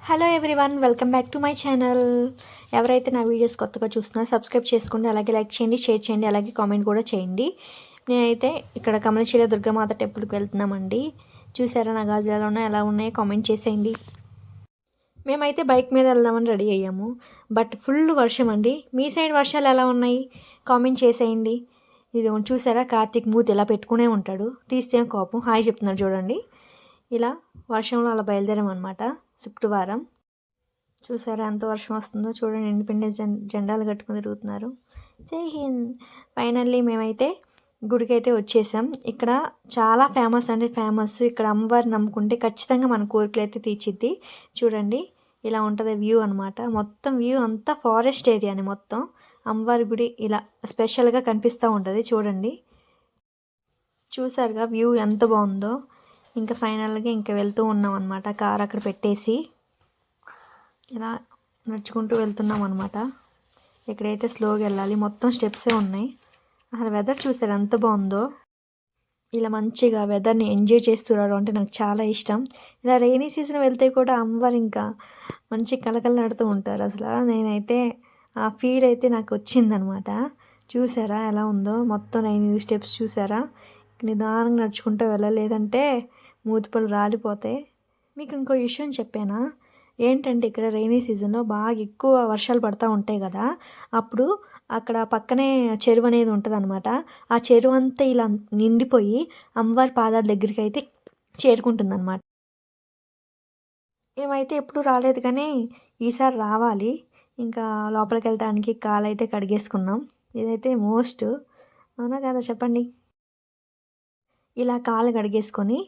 Hello everyone, welcome back to my channel. ఎవరైతే నా videos కొత్తగా చూస్తున్నారో సబ్స్క్రైబ్ చేసుకోండి, అలాగే లైక్ చేయండి, షేర్ చేయండి, అలాగే కామెంట్ కూడా చేయండి. నేనైతే ఇక్కడ కమలశీల దుర్గామాత టెంపుల్కి వెళ్తున్నామండి. చూసారా నా గాజులు ఎలా ఉన్నాయో కామెంట్ చేసేయండి. మేమైతే బైక్ మీద వెళ్దామని రెడీ అయ్యాము, బట్ ఫుల్ వర్షం అండి. మీ సైడ్ వర్షాలు ఎలా ఉన్నాయి కామెంట్ చేసేయండి. ఇది చూసారా, కార్తీక్ మూతి ఇలా పెట్టుకునే ఉంటాడు, తీస్తే కోపం హాయ్ చెప్తున్నాడు చూడండి. ఇలా వర్షంలో అలా బయలుదేరామన్నమాట. శుక్రవారం చూసారా ఎంత వర్షం వస్తుందో చూడండి. ఇండిపెండెన్స్ జెండాలు కట్టుకుని తిరుగుతున్నారు. జై హింద్. ఫైనల్లీ మేమైతే గుడికి అయితే వచ్చేసాం. ఇక్కడ చాలా ఫేమస్ అంటే ఫేమస్. ఇక్కడ అమ్మవారిని నమ్ముకుంటే ఖచ్చితంగా మన కోరికలు అయితే తీర్చిద్ది. చూడండి ఇలా ఉంటుంది వ్యూ అనమాట. మొత్తం వ్యూ అంతా ఫారెస్ట్ ఏరియాని మొత్తం. అమ్మవారి గుడి ఇలా స్పెషల్గా కనిపిస్తూ ఉంటుంది చూడండి. చూసారుగా వ్యూ ఎంత బాగుందో. ఇంకా ఫైనల్గా ఇంకా వెళ్తూ ఉన్నాం అనమాట. కార్ అక్కడ పెట్టేసి ఇలా నడుచుకుంటూ వెళ్తున్నాం అనమాట. ఎక్కడైతే స్లోగా వెళ్ళాలి, మొత్తం స్టెప్సే ఉన్నాయి. అసలు వెదర్ చూసారు ఎంత బాగుందో. ఇలా మంచిగా వెదర్ని ఎంజాయ్ చేస్తున్నారు అంటే నాకు చాలా ఇష్టం. ఇలా రైనీ సీజన్ వెళ్తే కూడా అమ్మవారు ఇంకా మంచి కలకలలాడుతూ ఉంటారు. అసలు నేనైతే ఆ ఫీల్ అయితే నాకు వచ్చిందనమాట. చూసారా ఎలా ఉందో, మొత్తం 9 స్టెప్స్ చూసారా. నిదానంగా నడుచుకుంటూ వెళ్ళలేదంటే మూతిపళ్ళు రాలిపోతాయి. మీకు ఇంకో విషయం చెప్పానా ఏంటంటే, ఇక్కడ రైనీ సీజన్లో బాగా ఎక్కువ వర్షాలు పడుతూ ఉంటాయి కదా, అప్పుడు అక్కడ పక్కనే చెరువు అనేది ఉంటుంది అనమాట. ఆ చెరువు అంతా ఇలా నిండిపోయి అమ్మవారి పాదాల దగ్గరికి అయితే చేరుకుంటుంది అనమాట. మేమైతే ఎప్పుడు రాలేదు కానీ ఈసారి రావాలి. ఇంకా లోపలికి వెళ్ళడానికి కాలు అయితే కడిగేసుకున్నాం. ఇదైతే మోస్ట్ అవునా కదా చెప్పండి. ఇలా కాలు కడిగేసుకొని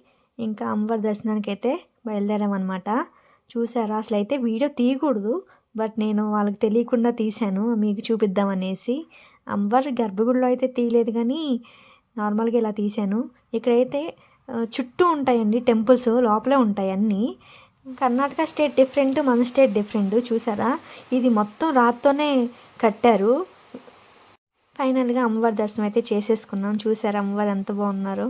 ఇంకా అమ్మవారి దర్శనానికి అయితే బయలుదేరామన్నమాట. చూసారా అసలు అయితే వీడియో తీయకూడదు, బట్ నేను వాళ్ళకి తెలియకుండా తీశాను మీకు చూపిద్దామనేసి. అమ్మవారి గర్భగుడిలో అయితే తీయలేదు కానీ నార్మల్గా ఇలా తీశాను. ఇక్కడైతే చుట్టూ ఉంటాయండి టెంపుల్స్, లోపలే ఉంటాయి అన్నీ. కర్ణాటక స్టేట్ డిఫరెంట్, మన స్టేట్ డిఫరెంట్. చూసారా ఇది మొత్తం రాత్తోనే కట్టారు. ఫైనల్గా అమ్మవారి దర్శనం అయితే చేసేసుకున్నాం. చూసారా అమ్మవారు ఎంత బాగున్నారో.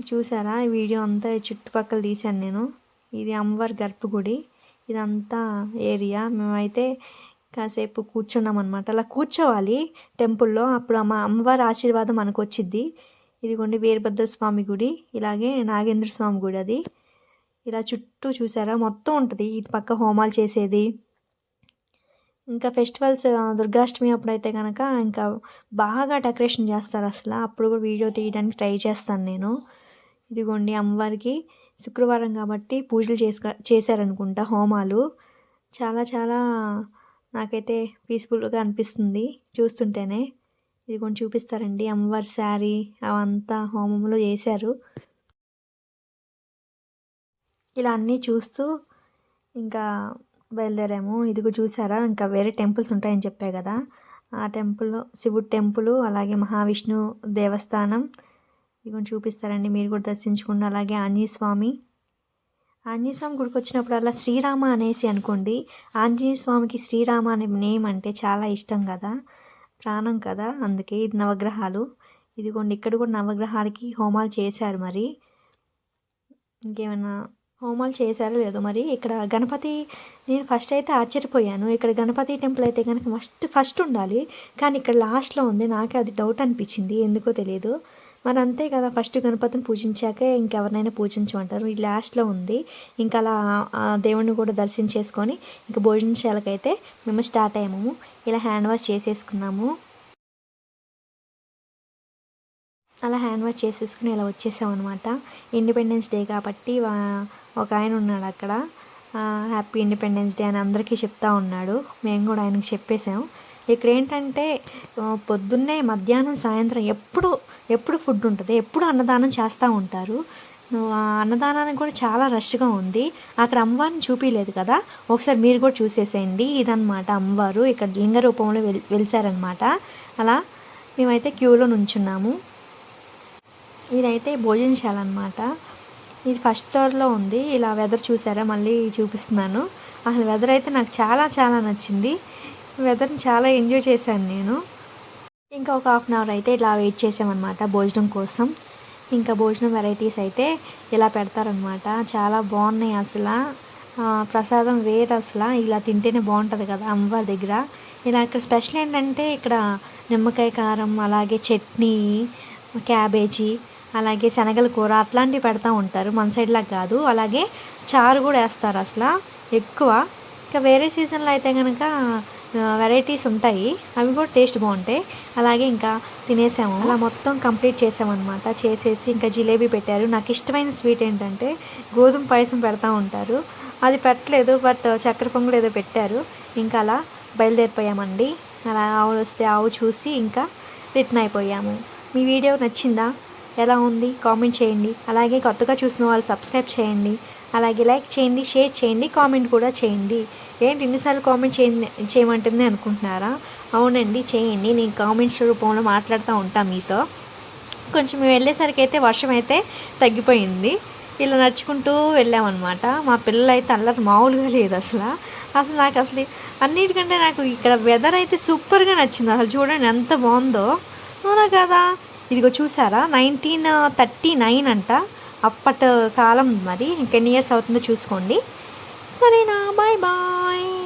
చూసారా ఈ వీడియో అంతా చుట్టుపక్కల తీశాను నేను. ఇది అమ్మవారి గర్భగుడి, ఇదంతా ఏరియా. మేమైతే కాసేపు కూర్చున్నాం అనమాట. అలా కూర్చోవాలి టెంపుల్లో, అప్పుడు అమ్మవారి ఆశీర్వాదం మనకు వచ్చిద్ది. ఇదిగోండి వీరభద్ర స్వామి గుడి, ఇలాగే నాగేంద్ర స్వామి గుడి. అది ఇలా చుట్టూ చూసారా మొత్తం ఉంటుంది. ఇటు పక్క హోమాలు చేసేది. ఇంకా ఫెస్టివల్స్ దుర్గాష్టమి అప్పుడైతే కనుక ఇంకా బాగా డెకరేషన్ చేస్తారు అసలు. అప్పుడు కూడా వీడియో తీయడానికి ట్రై చేస్తాను నేను. ఇదిగోండి అమ్మవారికి శుక్రవారం కాబట్టి పూజలు చేశారనుకుంటా, హోమాలు. చాలా చాలా నాకైతే పీస్ఫుల్గా అనిపిస్తుంది చూస్తుంటేనే. ఇదిగోండి చూపిస్తారండి అమ్మవారి శారీ అవంతా హోమంలో చేశారు. ఇలా అన్నీ చూస్తూ ఇంకా బయలుదేరాము. ఇదిగో చూసారా ఇంకా వేరే టెంపుల్స్ ఉంటాయని చెప్పా కదా, ఆ టెంపుల్లో శివుడు టెంపుల్, అలాగే మహావిష్ణు దేవస్థానం ఇదిగో చూపిస్తారండి. మీరు కూడా దర్శించుకోండి. అలాగే ఆంజనేయ స్వామి గుడికి వచ్చినప్పుడు అలా శ్రీరామ అనేసి అనుకోండి. ఆంజనేయ స్వామికి శ్రీరామ అనే నేమ్ అంటే చాలా ఇష్టం కదా, ప్రాణం కదా, అందుకే. ఇది నవగ్రహాలు. ఇదిగోండి ఇక్కడ కూడా నవగ్రహాలకి హోమాలు చేశారు. మరి ఇంకేమైనా హోమాలు చేశారో లేదో మరి. ఇక్కడ గణపతి, నేను ఫస్ట్ అయితే ఆశ్చర్యపోయాను. ఇక్కడ గణపతి టెంపుల్ అయితే కనుక ఫస్ట్ ఉండాలి, కానీ ఇక్కడ లాస్ట్లో ఉంది. నాకే అది డౌట్ అనిపించింది, ఎందుకో తెలియదు. మరి అంతే కదా, ఫస్ట్ గణపతిని పూజించాకే ఇంకెవరినైనా పూజించమంటారు. ఈ లాస్ట్లో ఉంది. ఇంకా అలా దేవుణ్ణి కూడా దర్శించేసుకొని ఇంకా భోజనశాలకైతే మేము స్టార్ట్ అయ్యాము. ఇలా హ్యాండ్ వాష్ చేసేసుకున్నాము. అలా హ్యాండ్ వాష్ చేసేసుకుని ఇలా వచ్చేసామన్నమాట. ఇండిపెండెన్స్ డే కాబట్టి ఒక ఆయన ఉన్నాడు అక్కడ, హ్యాపీ ఇండిపెండెన్స్ డే అని అందరికీ చెప్తా ఉన్నాడు. మేము కూడా ఆయనకి చెప్పేసాం. ఇక్కడ ఏంటంటే పొద్దున్నే, మధ్యాహ్నం, సాయంత్రం ఎప్పుడు ఫుడ్ ఉంటుంది, ఎప్పుడు అన్నదానం చేస్తూ ఉంటారు. ఆ అన్నదానానికి కూడా చాలా రష్గా ఉంది. అక్కడ అమ్మవారిని చూపించలేదు కదా, ఒకసారి మీరు కూడా చూసేసేయండి. ఇదన్నమాట అమ్మవారు ఇక్కడ లింగ రూపంలో వెలిసారనమాట. అలా మేమైతే క్యూలో నుంచున్నాము. ఇదైతే భోజనశాల అనమాట. ఇది ఫస్ట్ ఫ్లోర్లో ఉంది. ఇలా వెదర్ చూసారా, మళ్ళీ చూపిస్తున్నాను. అసలు వెదర్ అయితే నాకు చాలా చాలా నచ్చింది. వెదర్ని చాలా ఎంజాయ్ చేశాను నేను. ఇంకా ఒక 1/2 అవర్ అయితే ఇలా వెయిట్ చేసామన్నమాట భోజనం కోసం. ఇంకా భోజనం వెరైటీస్ అయితే ఇలా పెడతారనమాట. చాలా బాగున్నాయి అసలు. ప్రసాదం వేరు అసలు. ఇలా తింటేనే బాగుంటుంది కదా అమ్మవారి దగ్గర. ఇలా ఇక్కడ స్పెషల్ ఏంటంటే ఇక్కడ నిమ్మకాయ కారం, అలాగే చట్నీ, క్యాబేజీ, అలాగే శనగల కూర అట్లాంటివి పెడతా ఉంటారు. మన సైడ్లాగా కాదు. అలాగే చారు కూడా వేస్తారు అసలు ఎక్కువ. ఇంకా వేరే సీజన్లో అయితే కనుక వెరైటీస్ ఉంటాయి, అవి కూడా టేస్ట్ బాగుంటాయి. అలాగే ఇంకా తినేసాము. అలా మొత్తం కంప్లీట్ చేసామన్నమాట. చేసేసి ఇంకా జిలేబీ పెట్టారు. నాకు ఇష్టమైన స్వీట్ ఏంటంటే గోధుమ పాయసం పెడతా ఉంటారు, అది పెట్టలేదు, బట్ చక్కెర పొంగులు ఏదో పెట్టారు. ఇంకా అలా బయలుదేరిపోయామండి. అలా ఆవు వస్తే ఆవు చూసి ఇంకా రిటర్న్ అయిపోయాము. మీ వీడియో నచ్చిందా? ఎలా ఉంది కామెంట్ చేయండి. అలాగే కొత్తగా చూసిన వాళ్ళు సబ్స్క్రైబ్ చేయండి. అలాగే లైక్ చేయండి, షేర్ చేయండి, కామెంట్ కూడా చేయండి. ఏంటి ఇన్నిసార్లు కామెంట్ చేయమంటుంది అనుకుంటున్నారా? అవునండి, చేయండి. నేను కామెంట్స్ రూపంలో మాట్లాడుతూ ఉంటాను మీతో. కొంచెం మేము వెళ్ళేసరికి అయితే వర్షం అయితే తగ్గిపోయింది. ఇలా నడుచుకుంటూ వెళ్ళామన్నమాట. మా పిల్లలు అయితే అల్లరి మామూలుగా లేదు అసలు. నాకు అసలు అన్నిటికంటే నాకు ఇక్కడ వెదర్ అయితే సూపర్గా నచ్చింది. అసలు చూడండి ఎంత బాగుందో. అవునా కదా? ఇదిగో చూసారా, 1939 అంట అప్పటి కాలం. మరి ఇంకెన్ని ఇయర్స్ అవుతుందో చూసుకోండి. సరేనా, బాయ్ బాయ్.